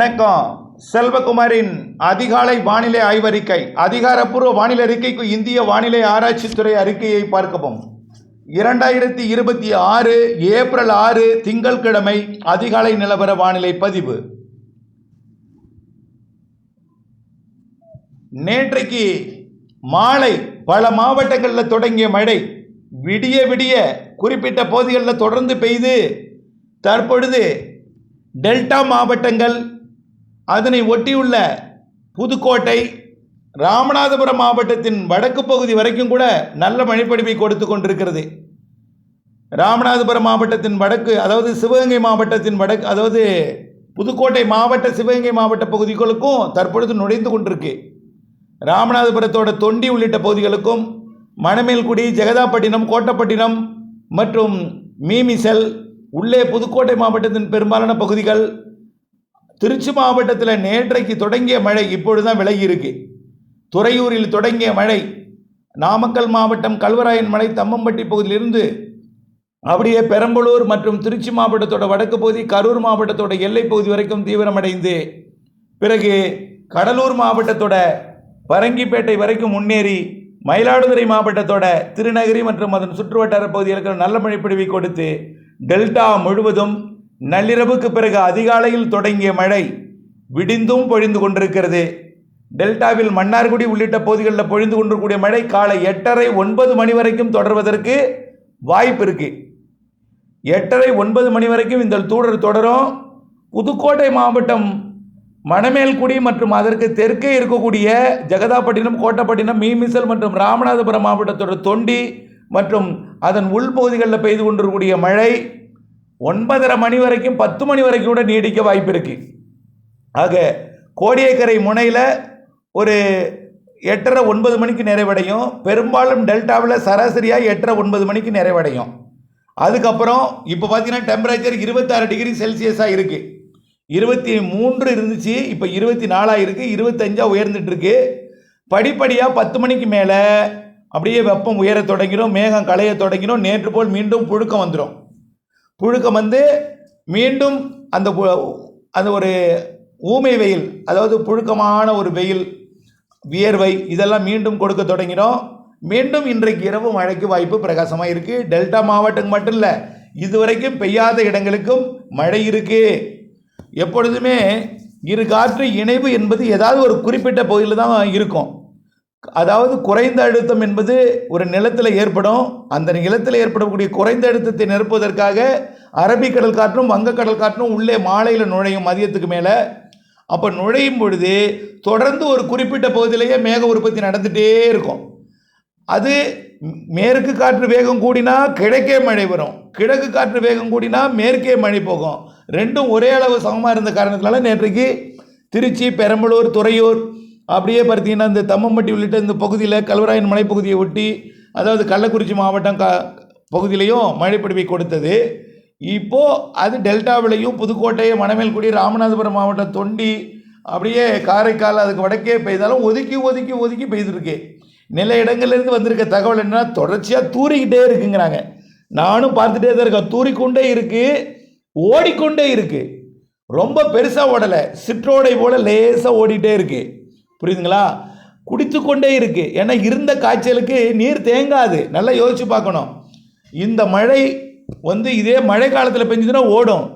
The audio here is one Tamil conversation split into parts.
வணக்கம். செல்வகுமாரின் அதிகாலை வானிலை ஆய்வறிக்கை. அதிகாரப்பூர்வ வானிலை அறிக்கைக்கு இந்திய வானிலை ஆராய்ச்சித்துறை அறிக்கையை பார்க்கவும். 2026 ஏப்ரல் 6 திங்கட்கிழமை அதிகாலை நிலவர வானிலை பதிவு. நேற்றைக்கு மாலை பல மாவட்டங்களில் தொடங்கிய மழை விடிய விடிய குறிப்பிட்ட பகுதிகளில் தொடர்ந்து பெய்து தற்பொழுது டெல்டா மாவட்டங்கள், அதனை ஒட்டியுள்ள புதுக்கோட்டை, ராமநாதபுரம் மாவட்டத்தின் வடக்கு பகுதி வரைக்கும் கூட நல்ல மழைப்பொழிவை கொடுத்து கொண்டிருக்கிறது. ராமநாதபுரம் மாவட்டத்தின் வடக்கு, அதாவது சிவகங்கை மாவட்டத்தின் வடக்கு, அதாவது புதுக்கோட்டை மாவட்ட சிவகங்கை மாவட்ட பகுதிகளுக்கும் தற்பொழுது நுழைந்து கொண்டிருக்கு. ராமநாதபுரத்தோட தொண்டி உள்ளிட்ட பகுதிகளுக்கும், மணமேல்குடி, ஜெகதாப்பட்டினம், கோட்டப்பட்டினம் மற்றும் மீமிசல் உள்ளே புதுக்கோட்டை மாவட்டத்தின் பெரும்பாலான பகுதிகள், திருச்சி மாவட்டத்தில் நேற்றைக்கு தொடங்கிய மழை இப்பொழுதுதான் விலகி இருக்கு. துறையூரில் தொடங்கிய மழை நாமக்கல் மாவட்டம் கல்வராயன் மலை தம்மம்பட்டி பகுதியிலிருந்து அப்படியே பெரம்பலூர் மற்றும் திருச்சி மாவட்டத்தோட வடக்கு பகுதி, கரூர் மாவட்டத்தோட எல்லை பகுதி வரைக்கும் தீவிரமடைந்து பிறகு கடலூர் மாவட்டத்தோட பரங்கிப்பேட்டை வரைக்கும் முன்னேறி மயிலாடுதுறை மாவட்டத்தோட திருநகரி மற்றும் அதன் சுற்றுவட்டார பகுதிகளுக்கு நல்ல மழை பொழிவை கொடுத்து டெல்டா முழுவதும் நள்ளிரவுக்கு பிறகு அதிகாலையில் தொடங்கிய மழை விடிந்தும் பொழிந்து கொண்டிருக்கிறது. டெல்டாவில் மன்னார்குடி உள்ளிட்ட பகுதிகளில் பொழிந்து கொண்டிருக்கக்கூடிய மழை காலை 8:30-9 மணி வரைக்கும் தொடர்வதற்கு வாய்ப்பு இருக்கு. 8:30-9 மணி வரைக்கும் இந்த தொடரும். புதுக்கோட்டை மாவட்டம் மணமேல்குடி மற்றும் அதற்கு தெற்கே இருக்கக்கூடிய ஜெகதாப்பட்டினம், கோட்டப்பட்டினம், மீமிசல் மற்றும் ராமநாதபுரம் மாவட்டத்தோட தொண்டி மற்றும் அதன் உள்பகுதிகளில் பெய்து கொண்டிருக்கக்கூடிய மழை 9:30 மணி வரைக்கும் 10 மணி வரைக்கும் கூட நீடிக்க வாய்ப்பு இருக்கு. ஆக கோடியக்கரை முனையில் ஒரு 8:30-9 மணிக்கு நிறைவடையும். பெரும்பாலும் டெல்டாவில் சராசரியாக 8:30-9 மணிக்கு நிறைவடையும். அதுக்கப்புறம் இப்போ பார்த்தீங்கன்னா டெம்பரேச்சர் 26 டிகிரி செல்சியஸாக இருக்கு. 23 இருந்துச்சு, இப்போ 24 இருக்கு, 25 உயர்ந்துட்டு இருக்கு. படிப்படியாக 10 மணிக்கு மேலே அப்படியே வெப்பம் உயர தொடங்கிடும், மேகம் களைய தொடங்கிடும். நேற்று போல் மீண்டும் புழுக்கம் வந்துடும். புழுக்கம் வந்து மீண்டும் அந்த ஒரு ஊமை வெயில், அதாவது புழுக்கமான ஒரு வெயில், வியர்வை இதெல்லாம் மீண்டும் கொடுக்க தொடங்கிடும். மீண்டும் இன்றைக்கு இரவு மழைக்கு வாய்ப்பு பிரகாசமாக இருக்குது. டெல்டா மாவட்டம் மட்டும் இல்லை, இதுவரைக்கும் பெய்யாத இடங்களுக்கும் மழை இருக்குது. எப்பொழுதுமே இரு காற்று இணைவு என்பது ஏதாவது ஒரு குறிப்பிட்ட பகுதியில் தான் இருக்கும். அதாவது குறைந்த அழுத்தம் என்பது ஒரு நிலத்தில் ஏற்படும். அந்த நிலத்தில் ஏற்படக்கூடிய குறைந்த அழுத்தத்தை நிரப்புவதற்காக அரபிக்கடல் காற்றும் வங்கக்கடல் காற்றும் உள்ளே மாலையில் நுழையும் மதியத்துக்கு மேலே. அப்போ நுழையும் பொழுது தொடர்ந்து ஒரு குறிப்பிட்ட பகுதியிலேயே மேக உற்பத்தி நடந்துகிட்டே இருக்கும். அது மேற்கு காற்று வேகம் கூடினா கிழக்கே மழை வரும், கிழக்கு காற்று வேகம் கூடினா மேற்கே மழை போகும். ரெண்டும் ஒரே அளவு சமமாக இருந்த காரணத்தினால நேற்றைக்கு திருச்சி, பெரம்பலூர், துறையூர், அப்படியே பார்த்தீங்கன்னா இந்த தம்மம்பட்டி உள்ளிட்ட இந்த பகுதியில் கல்வராயன் மலைப்பகுதியை ஒட்டி, அதாவது கள்ளக்குறிச்சி மாவட்டம் பகுதியிலையும் மழைப்பொழிவை கொடுத்தது. இப்போது அது டெல்டாவிலையும் புதுக்கோட்டை, மணமேல்குடி, ராமநாதபுரம் மாவட்டம் தொண்டி, அப்படியே காரைக்கால் அதுக்கு வடக்கே பெய்தாலும் ஒதுக்கி ஒதுக்கி ஒதுக்கி பெய்திருக்கு. நில இடங்கள்லேருந்து வந்திருக்க தகவல் என்னன்னா தொடர்ச்சியாக தூரிக்கிட்டே இருக்குங்கிறாங்க. நானும் பார்த்துட்டே தான் இருக்கேன். தூரிக்கொண்டே இருக்குது, ஓடிக்கொண்டே இருக்குது. ரொம்ப பெருசாக ஓடலை, சிற்றோடை போல் லேசாக ஓடிட்டே இருக்குது. புரியுதுங்களா? குடித்து கொண்டே இருக்கு. ஏன்னா இருந்த காய்ச்சலுக்கு நீர் தேங்காது. நல்லா யோசிச்சு பார்க்கணும். இந்த மழை வந்து இதே மழை காலத்தில் பெஞ்சதுன்னா ஓடும்.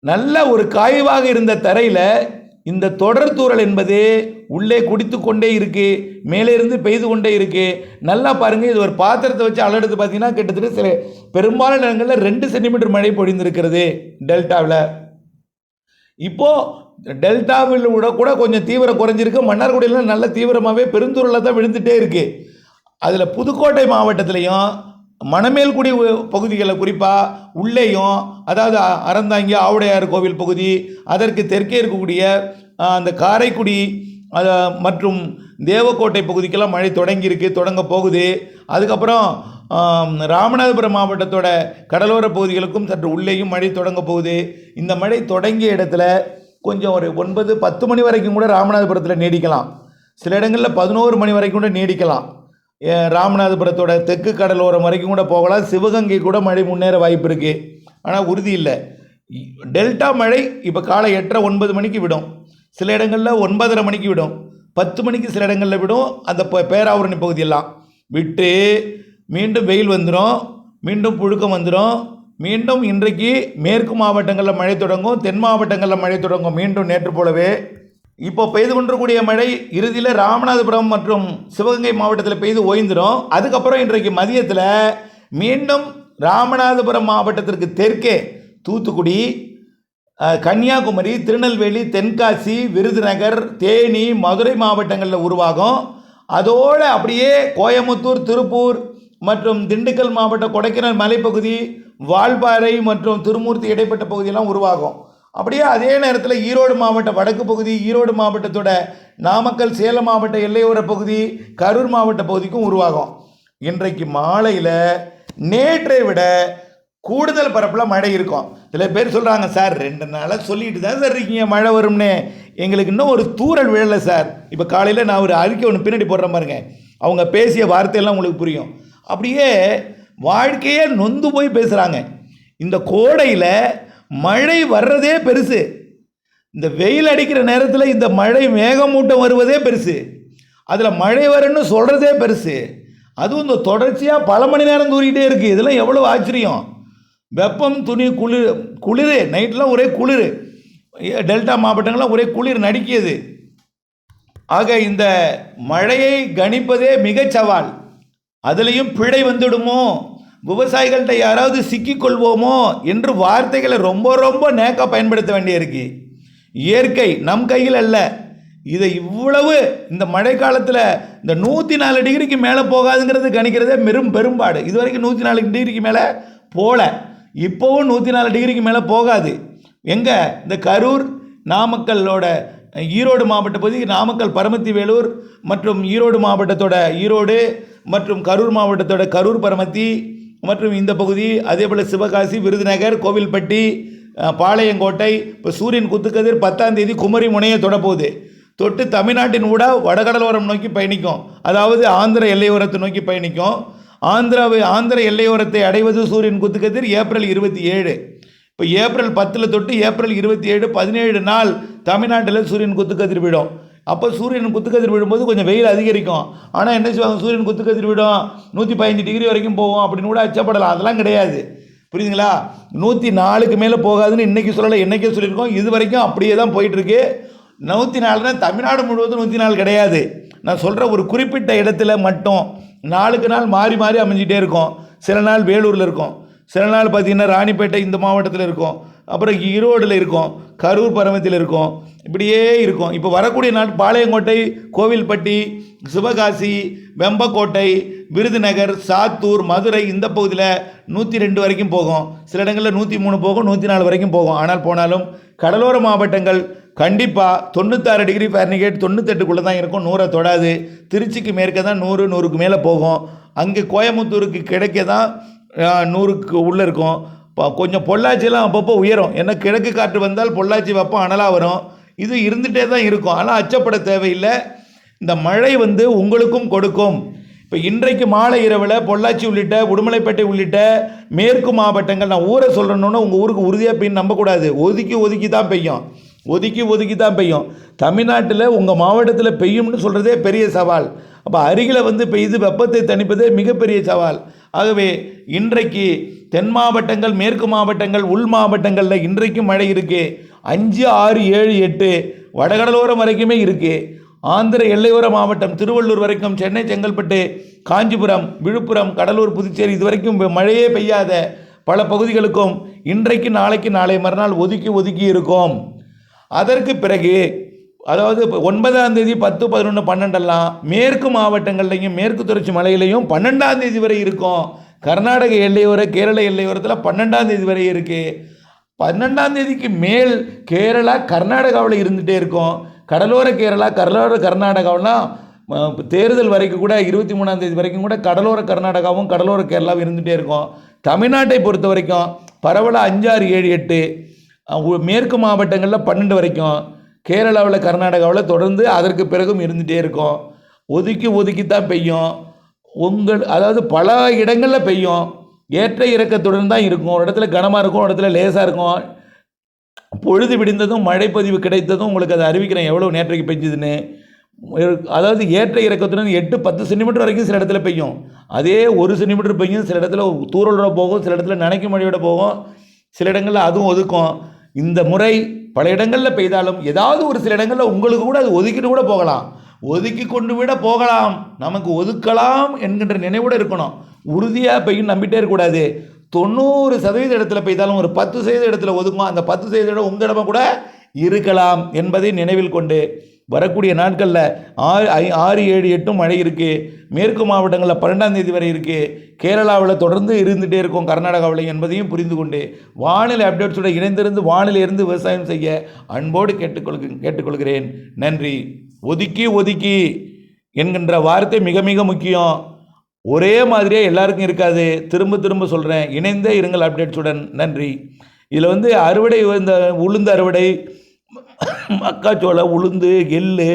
நல்ல ஒரு காய்வாக இருந்த தரையில் இந்த தொடர் தூறல் என்பது உள்ளே குடித்து கொண்டே இருக்கு, மேலே இருந்து பெய்து கொண்டே இருக்கு. நல்லா பாருங்கள், இது ஒரு பாத்திரத்தை வச்சு அளவெடுத்து பார்த்தீங்கன்னா கிட்டத்தட்ட சில பெரும்பாலான இடங்களில் 2 சென்டிமீட்டர் மழை பொழிந்திருக்கிறது டெல்டாவில். இப்போது டெல்டாவில் கூட கொஞ்சம் தீவிரம் குறைஞ்சிருக்கு. மன்னார்குடியில் நல்ல தீவிரமாகவே பெருந்தூரில் தான் விழுந்துகிட்டே இருக்குது. அதில் புதுக்கோட்டை மாவட்டத்திலையும் மணமேல்குடி பகுதிகளில் குறிப்பாக உள்ளேயும், அதாவது அறந்தாங்கி, ஆவுடையார் கோவில் பகுதி, அதற்கு தெற்கே இருக்கக்கூடிய அந்த காரைக்குடி மற்றும் தேவக்கோட்டை பகுதிக்கெல்லாம் மழை தொடங்க போகுது. அதுக்கப்புறம் ராமநாதபுரம் மாவட்டத்தோட கடலோர பகுதிகளுக்கும் சற்று உள்ளேயும் மழை தொடங்க போகுது. இந்த மழை தொடங்கிய இடத்துல கொஞ்சம் ஒரு 9-10 மணி வரைக்கும் கூட ராமநாதபுரத்தில் நீடிக்கலாம். சில இடங்களில் 11 மணி வரைக்கும் கூட நீடிக்கலாம். ராமநாதபுரத்தோட தெற்கு கடலோரம் வரைக்கும் கூட போகலாம். சிவகங்கை கூட மழை முன்னேற வாய்ப்பு இருக்குது, ஆனால் உறுதி இல்லை. டெல்டா மழை இப்போ காலை 8:30 9 மணிக்கு விடும், சில இடங்களில் 9:30 மணிக்கு விடும், 10 மணிக்கு சில இடங்களில் விடும். அந்த பேராவூரணி பகுதியெல்லாம் விட்டு மீண்டும் வெயில் வந்துடும், மீண்டும் புழுக்கம் வந்துடும். மீண்டும் இன்றைக்கு மேற்கு மாவட்டங்களில் மழை தொடங்கும், தென் மாவட்டங்களில் மழை தொடங்கும். மீண்டும் நேற்று போலவே இப்போ பெய்து கொண்டிருக்கக்கூடிய மழை இறுதியில் ராமநாதபுரம் மற்றும் சிவகங்கை மாவட்டத்தில் பெய்து ஓய்ந்துடும். அதுக்கப்புறம் இன்றைக்கு மதியத்தில் மீண்டும் ராமநாதபுரம் மாவட்டத்திற்கு தெற்கே தூத்துக்குடி, கன்னியாகுமரி, திருநெல்வேலி, தென்காசி, விருதுநகர், தேனி, மதுரை மாவட்டங்களில் உருவாகும். அதோடு அப்படியே கோயமுத்தூர், திருப்பூர் மற்றும் திண்டுக்கல் மாவட்ட கொடைக்கானல் மலைப்பகுதி, வால்பாறை மற்றும் திருமூர்த்தி இடைப்பட்ட பகுதியெல்லாம் உருவாகும். அப்படியே அதே நேரத்தில் ஈரோடு மாவட்ட வடக்கு பகுதி, ஈரோடு மாவட்டத்தோட நாமக்கல், சேலம் மாவட்ட எல்லையோர பகுதி, கரூர் மாவட்ட பகுதிக்கும் உருவாகும். இன்றைக்கு மாலையில் நேற்றை விட கூடுதல் பரப்பில் மழை இருக்கும். சில பேர் சொல்கிறாங்க, சார் 2 நாளாக சொல்லிட்டு தான் சார் இருக்கீங்க மழை வரும்னு, எங்களுக்கு இன்னும் ஒரு தூறல் விழலை சார். இப்போ காலையில் நான் ஒரு அறிக்கை ஒன்று பின்னாடி போடுறேன் பாருங்க, அவங்க பேசிய வார்த்தையெல்லாம் உங்களுக்கு புரியும். அப்படியே வாழ்க்கையே நொந்து போய் பேசுகிறாங்க. இந்த கோடையில் மழை வர்றதே பெருசு, இந்த வெயில் அடிக்கிற நேரத்தில் இந்த மழை மேகமூட்டம் வருவதே பெருசு, அதில் மழை வரும்னு சொல்கிறதே பெருசு. அதுவும் இந்த தொடர்ச்சியாக பல மணி நேரம் தூரிகிட்டே இருக்குது. இதெல்லாம் எவ்வளோ ஆச்சரியம். வெப்பம், துணி, குளிர் நைட்லாம் ஒரே குளிர், டெல்டா மாவட்டங்கள்லாம் ஒரே குளிர் நடிக்கியது. ஆக இந்த மழையை கணிப்பதே மிக சவால். அதுலேயும் பிழை வந்துடுமோ, விவசாயிகள்கிட்ட யாராவது சிக்கிக்கொள்வோமோ என்று வார்த்தைகளை ரொம்ப ரொம்ப நேக்காக பயன்படுத்த வேண்டியிருக்கு. இயற்கை நம் கையில் அல்ல. இதை இவ்வளவு இந்த மழை காலத்தில் இந்த 104 டிகிரிக்கு மேலே போகாதுங்கிறது கணிக்கிறதே பெரும்பாடு. இது வரைக்கும் 104 டிகிரிக்கு மேலே போகல, இப்போவும் 104 டிகிரிக்கு மேலே போகாது. எங்கே இந்த கரூர், நாமக்கல்லோட ஈரோடு மாவட்ட பகுதி, நாமக்கல் பரமத்தி வேலூர் மற்றும் ஈரோடு மாவட்டத்தோட ஈரோடு மற்றும் கரூர் மாவட்டத்தோட கரூர் பரமத்தி மற்றும் இந்த பகுதி, அதே போல் சிவகாசி, விருதுநகர், கோவில்பட்டி, பாளையங்கோட்டை. இப்போ சூரியன் குத்துக்கதிர் 10ஆம் தேதி குமரி முனையை தொடப்போகுது. தொட்டு தமிழ்நாட்டின் ஊடாக வடகடலோரம் நோக்கி பயணிக்கும், அதாவது ஆந்திர எல்லையோரத்தை நோக்கி பயணிக்கும். ஆந்திர எல்லையோரத்தை அடைவது சூரியன் குத்துக்கதிர் ஏப்ரல் 27. இப்போ ஏப்ரல் 10 தொட்டு ஏப்ரல் 27 17 நாள் தமிழ்நாட்டில் சூரியன் குத்துக்கதிர் விடும். அப்போ சூரியன் குத்துக்கதிர் விடும்போது கொஞ்சம் வெயில் அதிகரிக்கும். ஆனால் என்ன செய்வாங்க, சூரியன் குத்துக்கதிர் விடும் 115 டிகிரி வரைக்கும் போகும் அப்படின்னு கூட அச்சப்படலாம். அதெல்லாம் கிடையாது, புரியுதுங்களா? 104க்கு மேலே போகாதுன்னு இன்றைக்கி சொல்லலை, என்றைக்கே சொல்லியிருக்கோம். இது வரைக்கும் அப்படியே தான் போயிட்டுருக்கு. 104னா தமிழ்நாடு முழுவதும் 104 கிடையாது. நான் சொல்கிற ஒரு குறிப்பிட்ட இடத்துல மட்டும் நாளுக்கு நாள் மாறி மாறி அமைஞ்சிட்டே இருக்கும். சில நாள் வேலூரில் இருக்கும், சில நாள் பார்த்திங்கன்னா ராணிப்பேட்டை இந்த மாவட்டத்தில் இருக்கும், அப்புறம் ஈரோடில் இருக்கும், கரூர் பரமத்தியில் இருக்கும், இப்படியே இருக்கும். இப்போ வரக்கூடிய நாள் பாளையங்கோட்டை, கோவில்பட்டி, சிவகாசி, வெம்பக்கோட்டை, விருதுநகர், சாத்தூர், மதுரை இந்த பகுதியில் 102 வரைக்கும் போகும். சில இடங்களில் 103 போகும், 104 வரைக்கும் போகும். ஆனால் போனாலும் கடலோர மாவட்டங்கள் கண்டிப்பாக 96 டிகிரி ஃபாரன்ஹீட் 98க்குள்ளே தான் இருக்கும், 100 தொடாது. திருச்சிக்கு மேற்க தான் 100 100க்கு மேலே போகும். அங்கே கோயமுத்தூருக்கு கிடைக்க தான் 100க்கு உள்ளே இருக்கும். கொஞ்சம் பொள்ளாச்சியெல்லாம் அப்பப்போ உயரும், ஏன்னா கிழக்கு காற்று வந்தால் பொள்ளாச்சி வெப்பம் அனலாக வரும். இது இருந்துகிட்டே தான் இருக்கும். ஆனால் அச்சப்பட தேவையில்லை. இந்த மழை உங்களுக்கும் கொடுக்கும். இப்போ இன்றைக்கு மாலை இரவில் பொள்ளாச்சி உள்ளிட்ட உடுமலைப்பேட்டை உள்ளிட்ட மேற்கு மாவட்டங்கள், நான் ஊரை சொல்கிறேன்னு உங்கள் ஊருக்கு உறுதியாக பெய்யும் நம்பக்கூடாது. ஒதுக்கி தான் பெய்யும், ஒதுக்கி தான் பெய்யும். தமிழ்நாட்டில் உங்கள் மாவட்டத்தில் பெய்யும்னு சொல்கிறதே பெரிய சவால். அப்போ அருகில் பெய்து வெப்பத்தை தணிப்பதே மிகப்பெரிய சவால். ஆகவே இன்றைக்கு தென் மாவட்டங்கள், மேற்கு மாவட்டங்கள், உள் மாவட்டங்களில் இன்றைக்கும் மழை இருக்குது. 5 6 7 8 வடகடலோரம் வரைக்குமே இருக்குது. ஆந்திர எல்லையோர மாவட்டம் திருவள்ளூர் வரைக்கும், சென்னை, செங்கல்பட்டு, காஞ்சிபுரம், விழுப்புரம், கடலூர், புதுச்சேரி இது வரைக்கும் மழையே பெய்யாத பல பகுதிகளுக்கும் இன்றைக்கு நாளைக்கு நாளை மறுநாள் ஒதுக்கி இருக்கும். அதற்கு பிறகு அதாவது 9ஆம் தேதி 10 11 12 மேற்கு மாவட்டங்கள்லையும் மேற்கு தொடர்ச்சி மலையிலையும் 12ஆம் தேதி வரை இருக்கும். கர்நாடக எல்லையோர கேரள எல்லையோரத்தில் 12ஆம் தேதி வரை இருக்குது. 12ஆம் தேதிக்கு மேல் கேரளா கர்நாடகாவில் இருந்துகிட்டே இருக்கும். கடலோர கேரளா, கடலோர கர்நாடகாவெலாம் தேர்தல் வரைக்கும் கூட 23ஆம் தேதி வரைக்கும் கூட கடலோர கர்நாடகாவும் கடலோர கேரளாவும் இருந்துகிட்டே இருக்கும். தமிழ்நாட்டை பொறுத்த வரைக்கும் பரவலாக 5 6 7 8 மேற்கு மாவட்டங்களில் 12 வரைக்கும், கேரளாவில் கர்நாடகாவில் தொடர்ந்து அதற்கு பிறகும் இருந்துகிட்டே இருக்கும். ஒதுக்கி தான் பெய்யும். அதாவது பல இடங்களில் பெய்யும். ஏற்ற இறக்கத்துடன் தான் இருக்கும். ஒரு இடத்துல கனமாக இருக்கும், ஒரு இடத்துல லேசாக இருக்கும். பொழுது விடிந்ததும் மழைப்பதிவு கிடைத்ததும் உங்களுக்கு அதை அறிவிக்கிறேன் எவ்வளோ நேற்றைக்கு பெஞ்சுதுன்னு. அதாவது ஏற்ற இறக்கத்துடன் 8-10 சென்டிமீட்டர் வரைக்கும் சில இடத்துல பெய்யும். அதே 1 சென்டிமீட்டர் பெய்யும், சில இடத்துல தூறலோட போகும், சில இடத்துல நனைக்கும் மழையோட போகும், சில இடங்களில் அதுவும் ஒதுக்கும். இந்த முறை பல இடங்களில் பெய்தாலும் ஏதாவது ஒரு சில இடங்களில் உங்களுக்கு கூட அது ஒதுக்கிட்டு கூட போகலாம், ஒதுக்கி கொண்டு விட போகலாம். நமக்கு ஒதுக்கலாம் என்கின்ற நினைவோடு இருக்கணும். உறுதியாக பெய்யும் நம்பிட்டே இருக்கக்கூடாது. 90% இடத்துல பெய்தாலும் ஒரு 10% இடத்துல ஒதுக்கும். அந்த 10% இடம் உங்கள் இடமா கூட இருக்கலாம் என்பதை நினைவில் கொண்டு வரக்கூடிய நாட்களில் 6, 7, 8 மழை இருக்குது. மேற்கு மாவட்டங்களில் 12ஆம் தேதி வரை இருக்குது. கேரளாவில் தொடர்ந்து இருந்துகிட்டே இருக்கும், கர்நாடகாவில் என்பதையும் புரிந்து கொண்டு வானிலை அப்டேட்ஸோடு இணைந்திருந்து வானிலையிலிருந்து விவசாயம் செய்ய அன்போடு கேட்டுக்கொள்கிறேன். நன்றி. ஒதுக்கி என்கின்ற வார்த்தை மிக மிக முக்கியம். ஒரே மாதிரியே எல்லாருக்கும் இருக்காது. திரும்ப சொல்கிறேன், இணைந்தே இருங்கள் அப்டேட்ஸுடன். நன்றி. இதில் அறுவடை, இந்த உளுந்து அறுவடை, மக்காச்சோளம், உளுந்து, எள்ளு,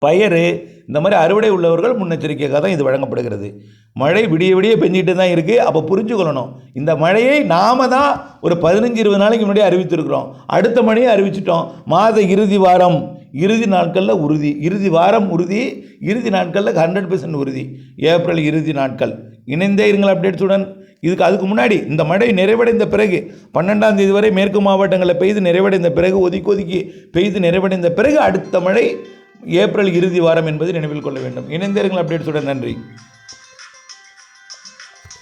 பயறு, இந்த மாதிரி அறுவடை உள்ளவர்கள் முன்னெச்சரிக்கையாக தான் இது வழங்கப்படுகிறது. மழை விடிய பெஞ்சிட்டு தான் இருக்குது. அப்போ புரிஞ்சுக்கொள்ளணும், இந்த மழையை நாம் தான் ஒரு 15-20 நாளைக்கு முன்னாடியே அறிவித்திருக்கிறோம். அடுத்த மழையை அறிவிச்சிட்டோம். மாத இறுதி வாரம், இறுதி நாட்களில் உறுதி, இறுதி வாரம் உறுதி, இறுதி நாட்களில் 100% உறுதி. ஏப்ரல் இறுதி நாட்கள். இணைந்தே இருங்கள் அப்டேட்ஸுடன். அதுக்கு முன்னாடி இந்த மழை நிறைவடைந்த பிறகு 12ஆம் தேதி வரை மேற்கு மாவட்டங்களில் பெய்து நிறைவடைந்த பிறகு, ஒதுக்கி பெய்து நிறைவடைந்த பிறகு அடுத்த மழை ஏப்ரல் இறுதி வாரம் என்பதை நினைவில் கொள்ள வேண்டும். இணைந்தே இருங்கள் அப்டேட்ஸுடன். நன்றி.